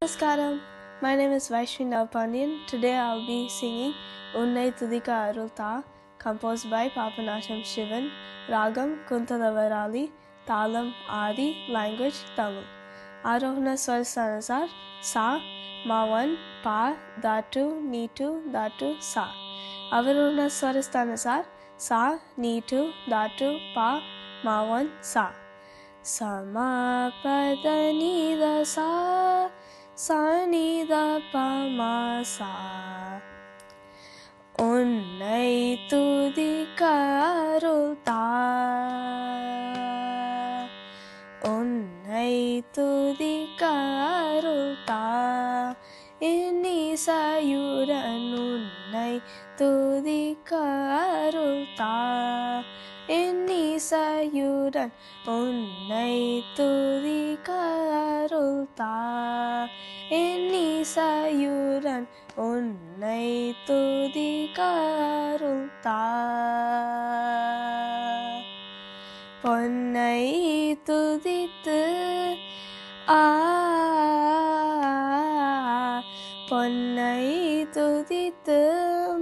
Namaskaram. My name is Vaishvi Navpandian. Today I'll be singing Unnai Tudika Arulta, composed by Papanasham Shivan, Ragam Kuntadavarali, Talam Adi, language Tamil. Arohana Swarsanasar, Sa, Ma1, Pa, Datu, Nitu, Datu, Sa. Avarohana Swarastanasar, Sa, Nitu, Datu, Pa, Ma1, Sa. Samapadanida Sa, Sanida Pamasa. Unnai Tudika Arulta, Unnai Tudika Arulta, Innisayudan Unnai Tudika Arulta, Innisayudan Unnai Tudika Arulta, Innisayudan Unnai Tudika Arulta. Ponnai துதித்து பொன்னை துதித்து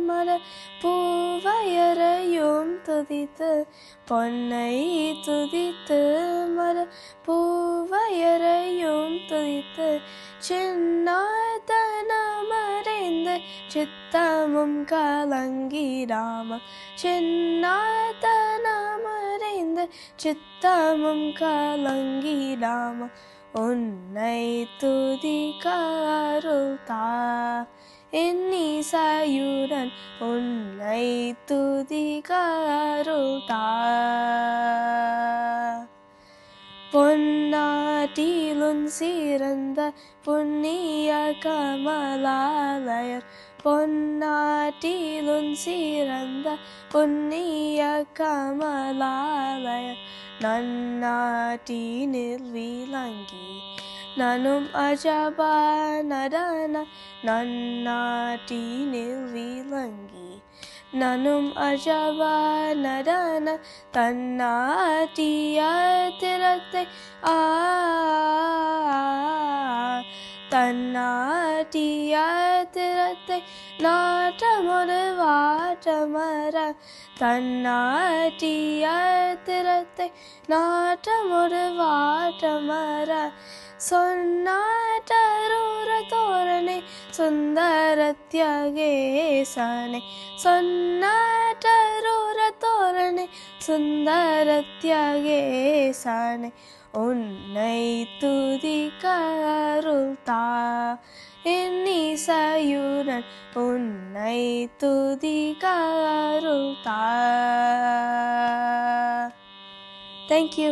மர பூவையரையும் துதித்து பொன்னை துதித்து மர பூவையரையும் துதித்து சின்னாதனமறைந்து சித்தமும் கலங்கிடாமல் சின்னாதனமறைந்து சித்தமும் கலங்கிடாமல் உன்னை துதிக்க அருள்தா இன்னிசையுடன் உன்னை துதிக்க அருள்தா. பொன்னாட்டிலுன் சிறந்த புண்ணிய கமலாலயர் பொன்னாட்டிலுன் சிறந்த புண்ணிய கமலாலயர் நன்னாட்டினில் விளங்கி நனும் அஜபா நடன நன்னாட்டினில் விளங்கி நனும் அஜபா நடன தன்னாட்டிய திறத்தை தன்னாட்டிய திறத்தை நாட்டமொரு வாட்டமர தன்னாட்டிய திறத்தை நாட்டமொரு வாட்டமர சொன்னாட்டரூர தோரணை சுந்தர தியாகேசனை சொன்னாட்டரூர தோரணை சுந்தர தியாகேசனை உன்னை துதிக்க அருள்தா இன்னிசையுடன் உன்னை துதிக்க அருள்தா. Thank you.